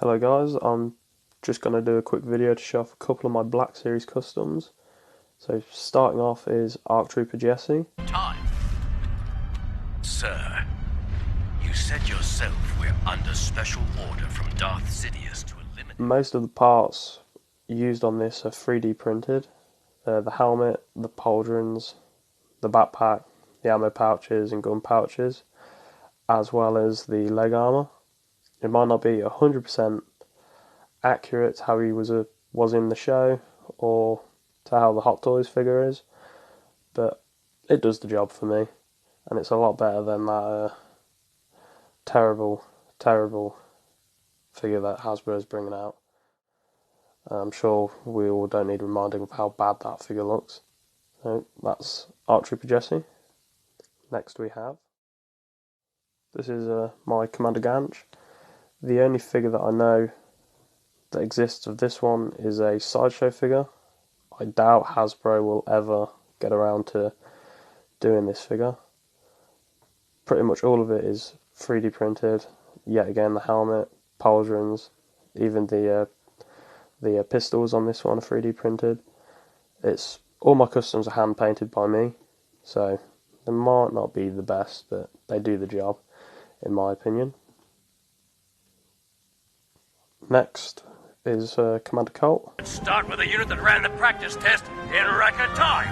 Hello guys, I'm just going to do a quick video to show off a couple of my Black Series customs. So starting off is ARC Trooper Jesse. Time. Sir, you said yourself we're under special order from Darth Sidious to eliminate... Most of the parts used on this are 3D printed. The helmet, the pauldrons, the backpack, the ammo pouches and gun pouches, as well as the leg armor. It might not be 100% accurate to how he was in the show or to how the Hot Toys figure is, but it does the job for me, and it's a lot better than that terrible figure that Hasbro is bringing out. I'm sure we all don't need reminding of how bad that figure looks. So that's ARC Trooper Jesse. Next we have, this is my Commander Ganch. The only figure that I know that exists of this one is a sideshow figure. I doubt Hasbro will ever get around to doing this figure. Pretty much all of it is 3D printed. Yet again, the helmet, pauldrons, even the pistols on this one are 3D printed. It's all my customs are hand painted by me, so they might not be the best, but they do the job, in my opinion. Next is Commander Colt. Let's start with a unit that ran the practice test in record time.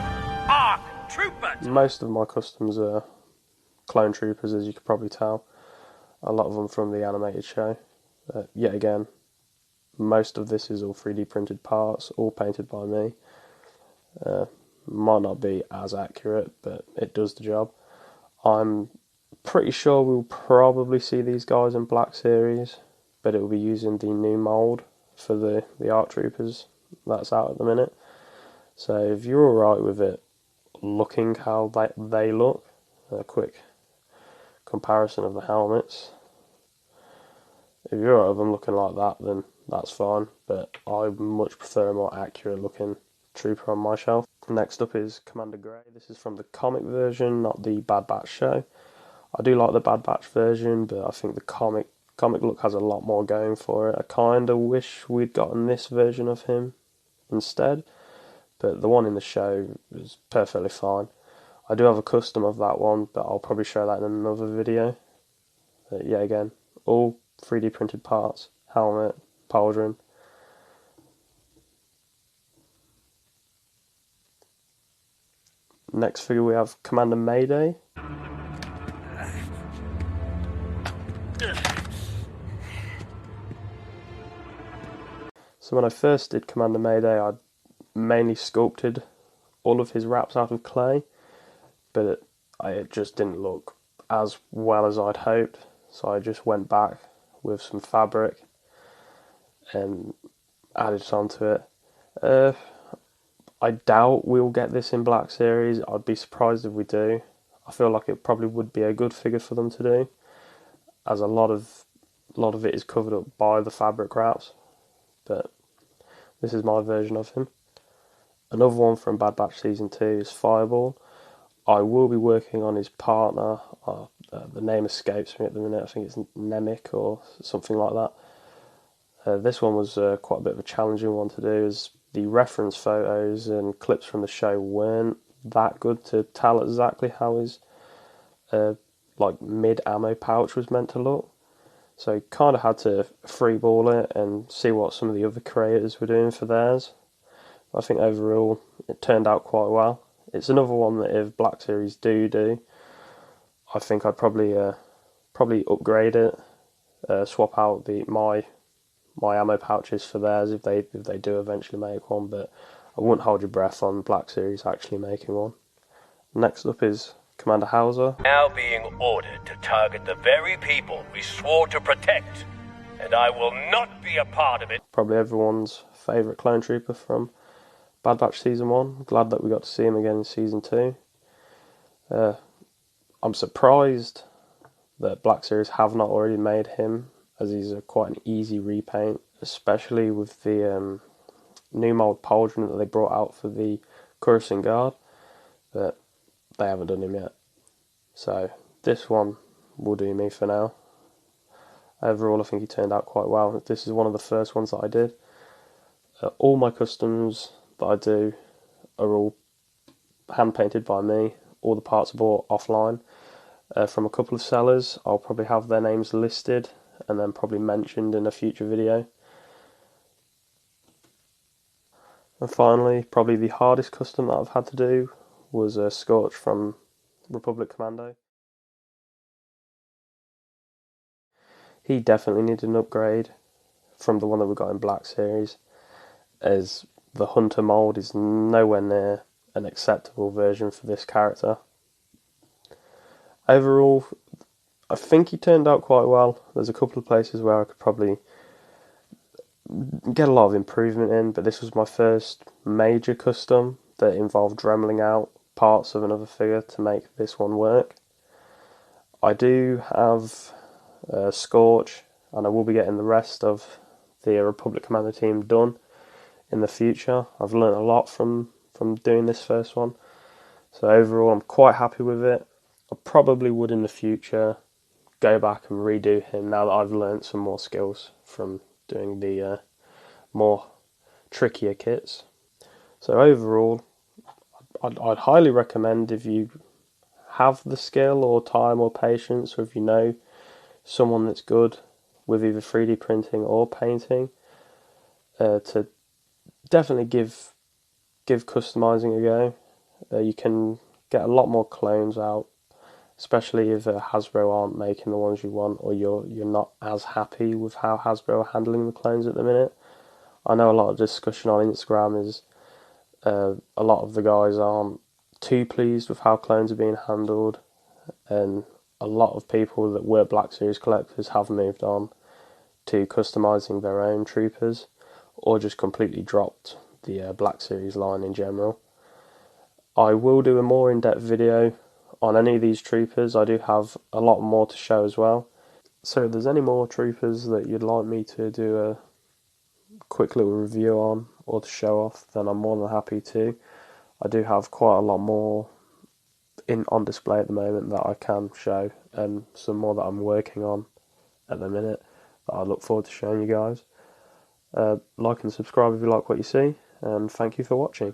ARC Trooper! Most of my customs are clone troopers, as you could probably tell. A lot of them from the animated show. Yet again, most of this is all 3D printed parts, all painted by me. Might not be as accurate, but it does the job. I'm pretty sure we'll probably see these guys in Black Series, but it will be using the new mould for the ARC Troopers that's out at the minute. So if you're alright with it looking how they look, a quick comparison of the helmets. If you're alright with them looking like that, then that's fine, but I much prefer a more accurate looking trooper on my shelf. Next up is Commander Grey. This is from the comic version, not the Bad Batch show. I do like the Bad Batch version, but I think the comic look has a lot more going for it. I kind of wish we'd gotten this version of him instead, but the one in the show is perfectly fine. I do have a custom of that one, but I'll probably show that in another video. Yet again, all 3D printed parts, helmet, pauldron. Next figure we have Commander Mayday. So when I first did Commander Mayday, I mainly sculpted all of his wraps out of clay, but it just didn't look as well as I'd hoped, so I just went back with some fabric and added it onto it. I doubt we'll get this in Black Series. I'd be surprised if we do. I feel like it probably would be a good figure for them to do, as a lot of it is covered up by the fabric wraps, but this is my version of him. Another one from Bad Batch Season 2 is Fireball. I will be working on his partner. The name escapes me at the minute. I think it's Nemik or something like that. This one was quite a bit of a challenging one to do, as the reference photos and clips from the show weren't that good to tell exactly how his like mid-ammo pouch was meant to look. So kind of had to freeball it and see what some of the other creators were doing for theirs. I think overall it turned out quite well. It's another one that if Black Series do, I think I'd probably upgrade it, swap out my ammo pouches for theirs if they do eventually make one. But I wouldn't hold your breath on Black Series actually making one. Next up is Commander Hauser. Now being ordered to target the very people we swore to protect, and I will not be a part of it. Probably everyone's favourite clone trooper from Bad Batch Season 1. Glad that we got to see him again in Season 2. I'm surprised that Black Series have not already made him, as he's quite an easy repaint, especially with the new mould pauldron that they brought out for the Coruscant Guard, but they haven't done him yet. So this one will do me for now. Overall, I think he turned out quite well. This is one of the first ones that I did. All my customs that I do are all hand painted by me. All the parts are bought offline from a couple of sellers. I'll probably have their names listed and then probably mentioned in a future video. And finally, probably the hardest custom that I've had to do was Scorch from Republic Commando. He definitely needed an upgrade from the one that we got in Black Series, as the Hunter mould is nowhere near an acceptable version for this character. Overall, I think he turned out quite well. There's a couple of places where I could probably get a lot of improvement in, but this was my first major custom that involved dremeling out parts of another figure to make this one work. I do have Scorch, and I will be getting the rest of the Republic Commando team done in the future. I've learned a lot from doing this first one, so overall I'm quite happy with it. I probably would in the future go back and redo him now that I've learned some more skills from doing the more trickier kits. So overall, I'd highly recommend, if you have the skill or time or patience, or if you know someone that's good with either 3D printing or painting, to definitely give customizing a go. You can get a lot more clones out, especially if Hasbro aren't making the ones you want, or you're not as happy with how Hasbro are handling the clones at the minute. I know a lot of discussion on Instagram is a lot of the guys aren't too pleased with how clones are being handled, and a lot of people that were Black Series collectors have moved on to customizing their own troopers, or just completely dropped the Black Series line in general. I will do a more in-depth video on any of these troopers. I do have a lot more to show as well. So if there's any more troopers that you'd like me to do a quick little review on or to show off, then I'm more than happy to. I do have quite a lot more on display at the moment that I can show, and some more that I'm working on at the minute that I look forward to showing you guys. Like and subscribe if you like what you see, and thank you for watching.